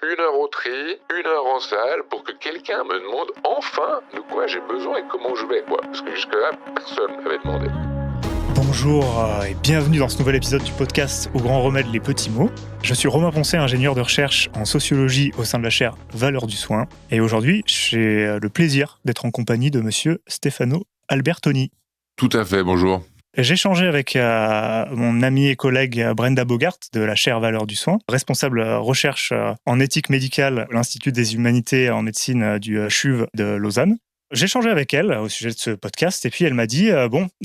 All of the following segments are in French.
1 heure au tri, 1 heure en salle pour que quelqu'un me demande enfin de quoi j'ai besoin et comment je vais, quoi. Parce que jusque-là, personne ne m'avait demandé. Bonjour et bienvenue dans ce nouvel épisode du podcast Au grand remède les petits mots. Je suis Romain Poncet, ingénieur de recherche en sociologie au sein de la chaire Valeurs du soin. Et aujourd'hui, j'ai le plaisir d'être en compagnie de monsieur Stefano Albertoni. Tout à fait, bonjour. J'ai échangé avec mon ami et collègue Brenda Bogart de la chaire Valeurs du soin, responsable recherche en éthique médicale à l'Institut des humanités en médecine du CHUV de Lausanne. J'ai échangé avec elle au sujet de ce podcast et puis elle m'a dit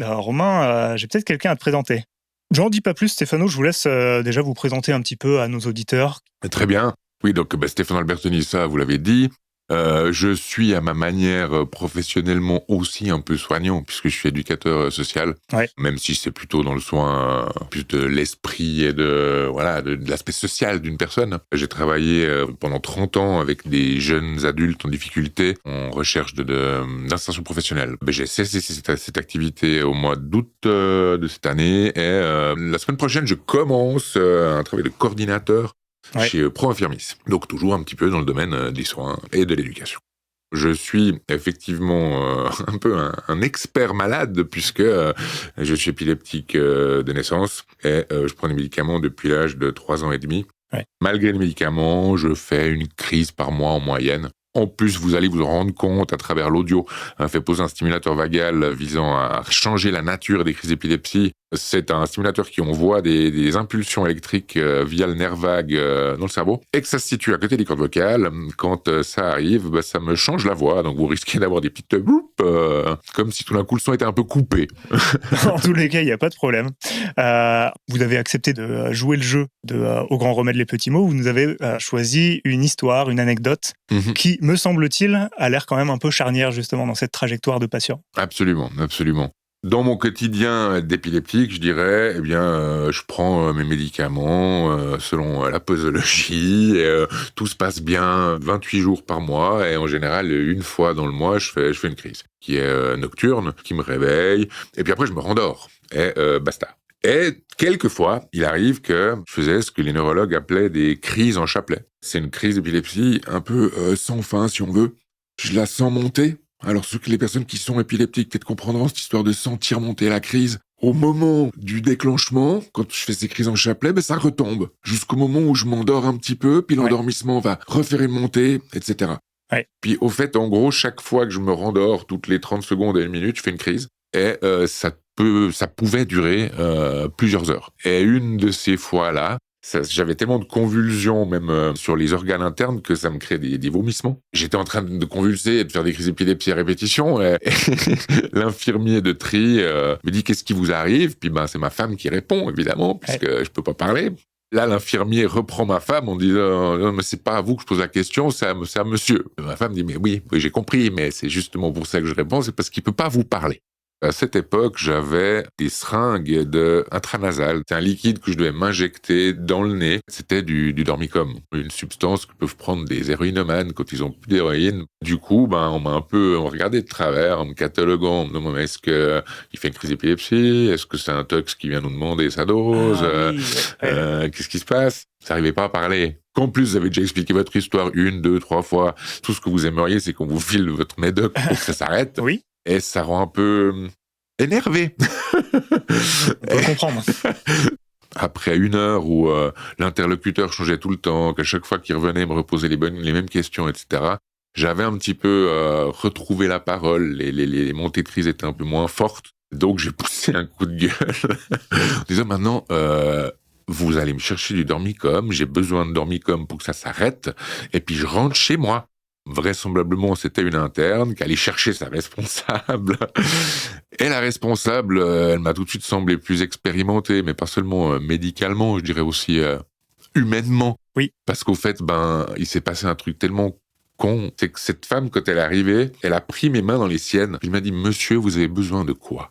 Romain, j'ai peut-être quelqu'un à te présenter. J'en dis pas plus, Stefano, je vous laisse déjà vous présenter un petit peu à nos auditeurs. Très bien. Oui, donc Stefano Albertoni, ça, vous l'avez dit. Je suis à ma manière professionnellement aussi un peu soignant puisque je suis éducateur social, Ouais. Même si c'est plutôt dans le soin plus de l'esprit et de l'aspect social d'une personne. J'ai travaillé pendant 30 ans avec des jeunes adultes en difficulté en recherche d'insertion professionnelle. J'ai cessé cette activité au mois d'août de cette année et la semaine prochaine je commence un travail de coordinateur chez Pro-Infirmis, donc toujours un petit peu dans le domaine des soins et de l'éducation. Je suis effectivement un peu un expert malade puisque je suis épileptique de naissance et je prends des médicaments depuis l'âge de 3 ans et demi. Ouais. Malgré les médicaments, je fais une crise par mois en moyenne. En plus, vous allez vous en rendre compte à travers l'audio. Fait poser un stimulateur vagal visant à changer la nature des crises d'épilepsie. C'est un stimulateur qui envoie des impulsions électriques via le nerf vague dans le cerveau et que ça se situe à côté des cordes vocales. Quand ça arrive, ça me change la voix. Donc vous risquez d'avoir des petites comme si tout d'un coup le son était un peu coupé. En tous les cas, il n'y a pas de problème. Vous avez accepté de jouer le jeu Au grand remède les petits mots. Vous nous avez choisi une histoire, une anecdote qui, me semble-t-il, a l'air quand même un peu charnière justement dans cette trajectoire de patient. Absolument, absolument. Dans mon quotidien d'épileptique, je dirais, je prends mes médicaments selon la posologie. Tout se passe bien 28 jours par mois et en général, une fois dans le mois, je fais une crise qui est nocturne, qui me réveille et puis après, je me rendors et basta. Et quelquefois, il arrive que je faisais ce que les neurologues appelaient des crises en chapelet. C'est une crise d'épilepsie un peu sans fin, si on veut. Je la sens monter. Alors, les personnes qui sont épileptiques peut-être comprendront cette histoire de sentir monter la crise. Au moment du déclenchement, quand je fais ces crises en chapelet, ça retombe. Jusqu'au moment où je m'endors un petit peu, puis l'endormissement va refaire une montée, etc. Ouais. Puis au fait, en gros, chaque fois que je me rendors, toutes les 30 secondes à 1 minute, je fais une crise. Et ça pouvait durer plusieurs heures. Et une de ces fois-là, j'avais tellement de convulsions, même sur les organes internes, que ça me crée des vomissements. J'étais en train de convulser et de faire des crises d'épilepsie à répétition. Et l'infirmier de tri me dit « Qu'est-ce qui vous arrive ?» Puis c'est ma femme qui répond, évidemment, puisque je peux pas parler. Là, l'infirmier reprend ma femme en disant « Non, mais c'est pas à vous que je pose la question, c'est à monsieur. » Ma femme dit « Mais oui, j'ai compris, mais c'est justement pour ça que je réponds, c'est parce qu'il peut pas vous parler. » À cette époque, j'avais des seringues intranasales. C'est un liquide que je devais m'injecter dans le nez. C'était du dormicum, une substance que peuvent prendre des héroïnomanes quand ils ont plus d'héroïne. Du coup, on m'a un peu regardé de travers en me cataloguant, en me demandant est-ce qu'il fait une crise d'épilepsie? Est-ce que c'est un tox qui vient nous demander sa dose? Qu'est-ce qui se passe? Ça n'arrivait pas à parler. Qu'en plus, vous avez déjà expliqué votre histoire 1, 2, 3 fois. Tout ce que vous aimeriez, c'est qu'on vous file votre médoc pour que ça s'arrête. Oui. Et ça rend un peu énervé. On peut comprendre. Après 1 heure où l'interlocuteur changeait tout le temps, qu'à chaque fois qu'il revenait me reposait les mêmes questions, etc., j'avais un petit peu retrouvé la parole. Les montées de crise étaient un peu moins fortes. Donc j'ai poussé un coup de gueule en disant maintenant, vous allez me chercher du dormicum, j'ai besoin de dormicum pour que ça s'arrête, et puis je rentre chez moi. Vraisemblablement, c'était une interne qui allait chercher sa responsable. Et la responsable, elle m'a tout de suite semblé plus expérimentée, mais pas seulement médicalement, je dirais aussi humainement. Oui. Parce qu'au fait, il s'est passé un truc tellement con. C'est que cette femme, quand elle est arrivée, elle a pris mes mains dans les siennes. Puis elle m'a dit « Monsieur, vous avez besoin de quoi ?»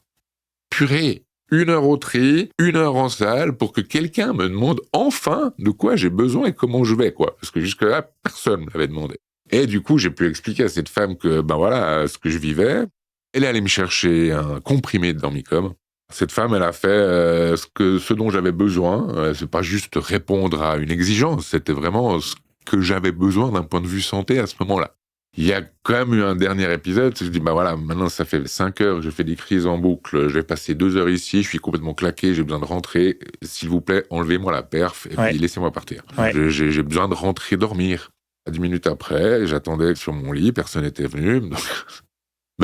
Purée, 1 heure au tri, 1 heure en salle pour que quelqu'un me demande enfin de quoi j'ai besoin et comment je vais, quoi. Parce que jusque-là, personne ne m'avait demandé. Et du coup, j'ai pu expliquer à cette femme que, ce que je vivais. Elle est allée me chercher un comprimé de dormicum. Cette femme, elle a fait ce dont j'avais besoin. C'est pas juste répondre à une exigence, c'était vraiment que j'avais besoin d'un point de vue santé à ce moment-là. Il y a quand même eu un dernier épisode, je dis, voilà, maintenant ça fait 5 heures, je fais des crises en boucle, je vais passer 2 heures ici, je suis complètement claqué, j'ai besoin de rentrer, s'il vous plaît, enlevez-moi la perf, et puis laissez-moi partir. J'ai besoin de rentrer dormir. 10 minutes après, j'attendais sur mon lit, personne n'était venu, donc...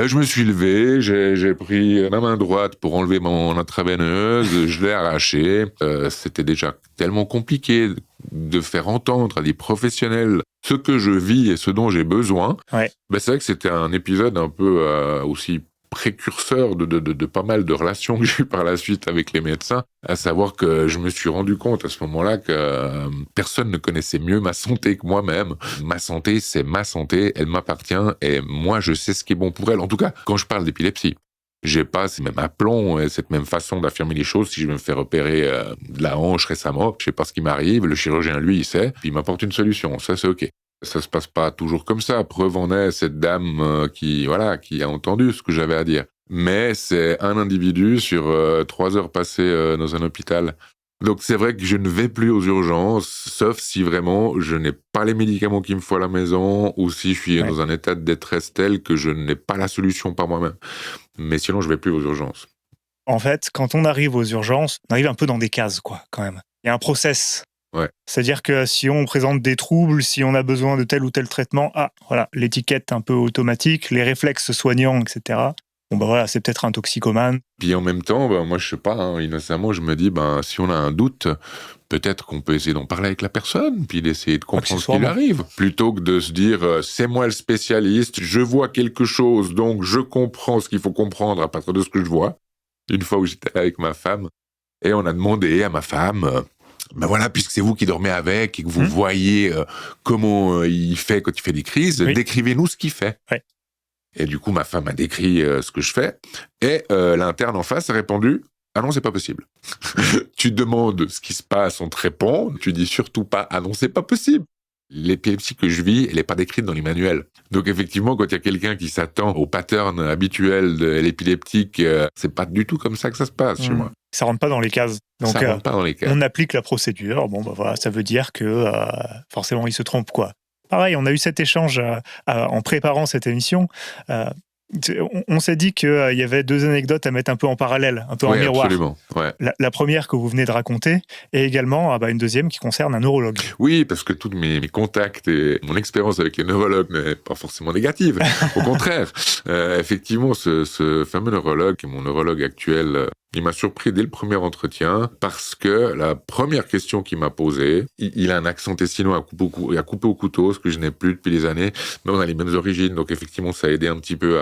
je me suis levé, j'ai pris ma main droite pour enlever mon intraveineuse, je l'ai arrachée. C'était déjà tellement compliqué de faire entendre à des professionnels ce que je vis et ce dont j'ai besoin. C'est vrai que c'était un épisode un peu aussi précurseur de pas mal de relations que j'ai eues par la suite avec les médecins, à savoir que je me suis rendu compte à ce moment-là que personne ne connaissait mieux ma santé que moi-même. Ma santé, c'est ma santé, elle m'appartient et moi, je sais ce qui est bon pour elle. En tout cas, quand je parle d'épilepsie. J'ai pas ces mêmes aplomb et cette même façon d'affirmer les choses si je me fais repérer de la hanche récemment. Je sais pas ce qui m'arrive, le chirurgien, lui, il sait, puis il m'apporte une solution, ça c'est OK. Ça se passe pas toujours comme ça. Preuve en est cette dame qui a entendu ce que j'avais à dire. Mais c'est un individu sur 3 heures passées dans un hôpital. Donc c'est vrai que je ne vais plus aux urgences, sauf si vraiment je n'ai pas les médicaments qu'il me faut à la maison ou si je suis dans un état de détresse tel que je n'ai pas la solution par moi-même. Mais sinon, je vais plus aux urgences. En fait, quand on arrive aux urgences, on arrive un peu dans des cases, quoi, quand même. Il y a un process. C'est-à-dire que si on présente des troubles, si on a besoin de tel ou tel traitement, l'étiquette un peu automatique, les réflexes soignants, etc. C'est peut-être un toxicomane. Puis en même temps, moi je sais pas, innocemment, je me dis, si on a un doute, peut-être qu'on peut essayer d'en parler avec la personne, puis d'essayer de comprendre ce qui lui arrive, plutôt que de se dire, c'est moi le spécialiste, je vois quelque chose, donc je comprends ce qu'il faut comprendre à partir de ce que je vois. Une fois où j'étais avec ma femme, et on a demandé à ma femme... puisque c'est vous qui dormez avec et que vous voyez comment il fait quand il fait des crises, décrivez-nous ce qu'il fait. Et du coup, ma femme a décrit ce que je fais. Et l'interne en face a répondu « Ah non, c'est pas possible. » Tu demandes ce qui se passe, on te répond. Tu dis surtout pas « Ah non, c'est pas possible. » L'épilepsie que je vis, elle n'est pas décrite dans les manuels. Donc effectivement, quand il y a quelqu'un qui s'attend au pattern habituel de l'épileptique, c'est pas du tout comme ça que ça se passe chez moi. Ça rentre pas dans les cases. Donc, ça rentre pas dans les cases. On applique la procédure. Ça veut dire que forcément, il se trompe, quoi. Pareil, on a eu cet échange en préparant cette émission. On s'est dit qu'il y avait 2 anecdotes à mettre un peu en parallèle, un peu en miroir. Absolument. La première que vous venez de raconter, et également une deuxième qui concerne un neurologue. Oui, parce que tous mes contacts et mon expérience avec les neurologues n'est pas forcément négative. Au contraire, effectivement, ce fameux neurologue, qui est mon neurologue actuel, il m'a surpris dès le premier entretien parce que la première question qu'il m'a posée, il a un accent tessinois à couper au couteau, ce que je n'ai plus depuis des années, mais on a les mêmes origines, donc effectivement ça a aidé un petit peu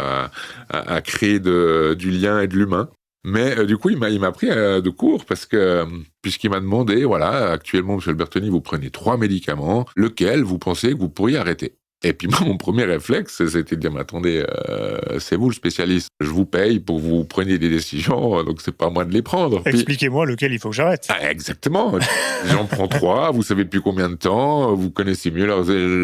à créer du lien et de l'humain. Mais du coup, il m'a pris de court parce que, puisqu'il m'a demandé, actuellement, M. Albertoni, vous prenez 3 médicaments, lequel vous pensez que vous pourriez arrêter ? Et puis moi, mon premier réflexe, c'était de dire, mais attendez, c'est vous le spécialiste. Je vous paye pour que vous preniez des décisions, donc c'est pas à moi de les prendre. Expliquez-moi lequel il faut que j'arrête. Exactement. J'en prends 3, vous savez depuis combien de temps, vous connaissez mieux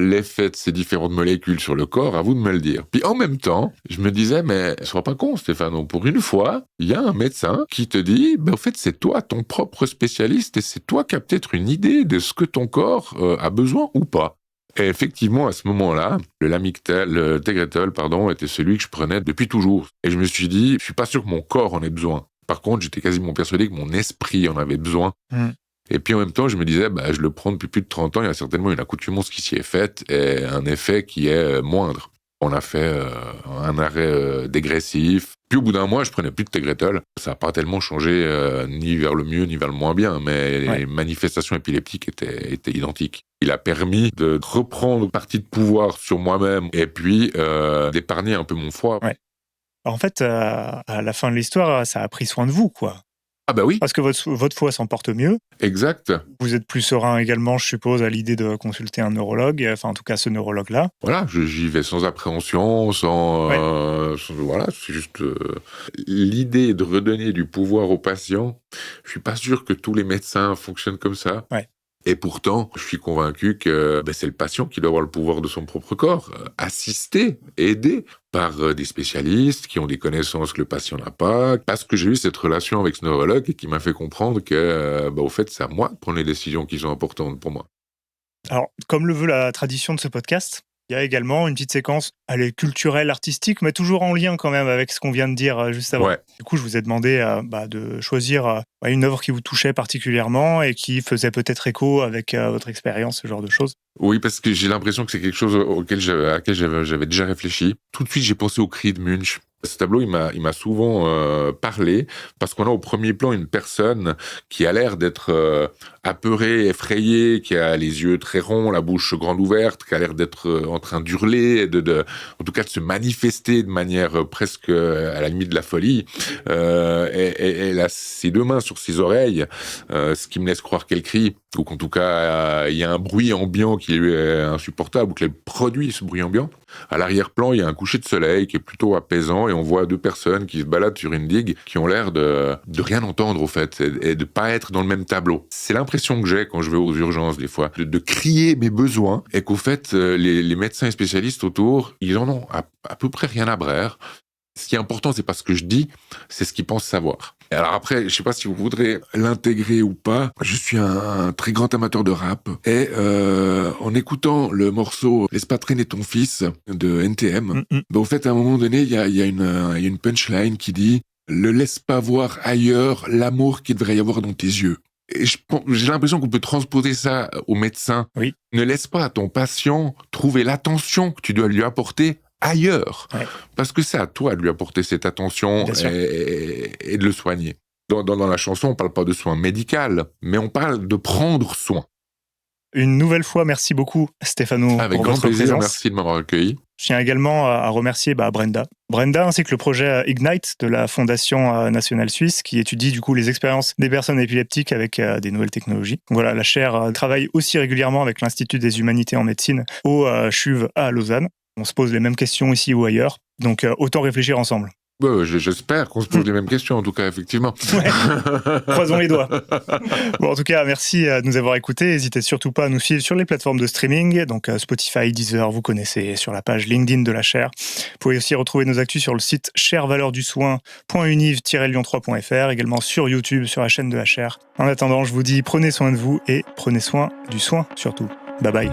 l'effet de ces différentes molécules sur le corps, à vous de me le dire. Puis en même temps, je me disais, mais sois pas con, Stéphane, pour une fois, il y a un médecin qui te dit, en fait, c'est toi ton propre spécialiste et c'est toi qui as peut-être une idée de ce que ton corps a besoin ou pas. Et effectivement, à ce moment-là, le Tegretol, était celui que je prenais depuis toujours. Et je me suis dit, je suis pas sûr que mon corps en ait besoin. Par contre, j'étais quasiment persuadé que mon esprit en avait besoin. Et puis en même temps, je me disais, je le prends depuis plus de 30 ans, il y a certainement une accoutumance qui s'y est faite et un effet qui est moindre. On a fait un arrêt dégressif. Puis au bout d'un mois, je prenais plus de Tegretol. Ça n'a pas tellement changé ni vers le mieux ni vers le moins bien, mais les manifestations épileptiques étaient identiques. Il a permis de reprendre partie de pouvoir sur moi-même et puis d'épargner un peu mon foie. En fait, à la fin de l'histoire, ça a pris soin de vous, quoi. Ah bah oui. Parce que votre foie s'en porte mieux. Exact. Vous êtes plus serein également, je suppose, à l'idée de consulter un neurologue, enfin en tout cas ce neurologue-là. Voilà, j'y vais sans appréhension, c'est juste l'idée de redonner du pouvoir aux patients. Je suis pas sûr que tous les médecins fonctionnent comme ça. Et pourtant, je suis convaincu que c'est le patient qui doit avoir le pouvoir de son propre corps, assisté, aidé par des spécialistes qui ont des connaissances que le patient n'a pas. Parce que j'ai eu cette relation avec ce neurologue et qui m'a fait comprendre que, au fait, c'est à moi de prendre les décisions qui sont importantes pour moi. Alors, comme le veut la tradition de ce podcast, il y a également une petite séquence, elle est culturelle, artistique, mais toujours en lien quand même avec ce qu'on vient de dire juste avant. Ouais. Du coup, je vous ai demandé de choisir une œuvre qui vous touchait particulièrement et qui faisait peut-être écho avec votre expérience, ce genre de choses. Oui, parce que j'ai l'impression que c'est quelque chose à laquelle j'avais déjà réfléchi. Tout de suite, j'ai pensé au Cri de Munch. Ce tableau, il m'a souvent parlé, parce qu'on a au premier plan une personne qui a l'air d'être apeurée, effrayée, qui a les yeux très ronds, la bouche grande ouverte, qui a l'air d'être en train d'hurler, en tout cas de se manifester de manière presque à la limite de la folie. Et elle a ses deux mains sur ses oreilles, ce qui me laisse croire qu'elle crie, ou qu'en tout cas il y a un bruit ambiant qui lui est insupportable, ou qu'elle produit ce bruit ambiant. À l'arrière-plan, il y a un coucher de soleil qui est plutôt apaisant, et on voit deux personnes qui se baladent sur une digue, qui ont l'air de rien entendre, au fait, et de pas être dans le même tableau. C'est l'impression que j'ai quand je vais aux urgences, des fois, de crier mes besoins, et qu'au fait, les médecins et spécialistes autour, ils en ont à peu près rien à brère. Ce qui est important, c'est pas ce que je dis, c'est ce qu'ils pensent savoir. Alors après, je sais pas si vous voudrez l'intégrer ou pas. Je suis un très grand amateur de rap. Et en écoutant le morceau « Laisse pas traîner ton fils » de NTM, au fait, à un moment donné, il y a une punchline qui dit « Le laisse pas voir ailleurs l'amour qu'il devrait y avoir dans tes yeux ». Et j'ai l'impression qu'on peut transposer ça aux médecins. Oui. Ne laisse pas à ton patient trouver l'attention que tu dois lui apporter ailleurs. Ouais. Parce que c'est à toi de lui apporter cette attention et de le soigner. Dans la chanson, on parle pas de soins médicaux, mais on parle de prendre soin. Une nouvelle fois, merci beaucoup Stéphano avec pour grand votre plaisir, présence. Merci de m'avoir accueilli. Je tiens également à remercier Brenda. Brenda ainsi que le projet Ignite de la Fondation nationale suisse qui étudie du coup les expériences des personnes épileptiques avec des nouvelles technologies. Donc voilà, la chaire travaille aussi régulièrement avec l'Institut des humanités en médecine au CHUV à Lausanne. On se pose les mêmes questions ici ou ailleurs, donc autant réfléchir ensemble. J'espère qu'on se pose les mêmes questions, en tout cas, effectivement. Ouais. Croisons les doigts. Bon, en tout cas, merci de nous avoir écoutés. N'hésitez surtout pas à nous suivre sur les plateformes de streaming, donc Spotify, Deezer, vous connaissez, sur la page LinkedIn de la chaire. Vous pouvez aussi retrouver nos actus sur le site chairevaleurdusoin.univ-lyon3.fr, également sur YouTube, sur la chaîne de la chaire. En attendant, je vous dis prenez soin de vous et prenez soin du soin surtout. Bye bye.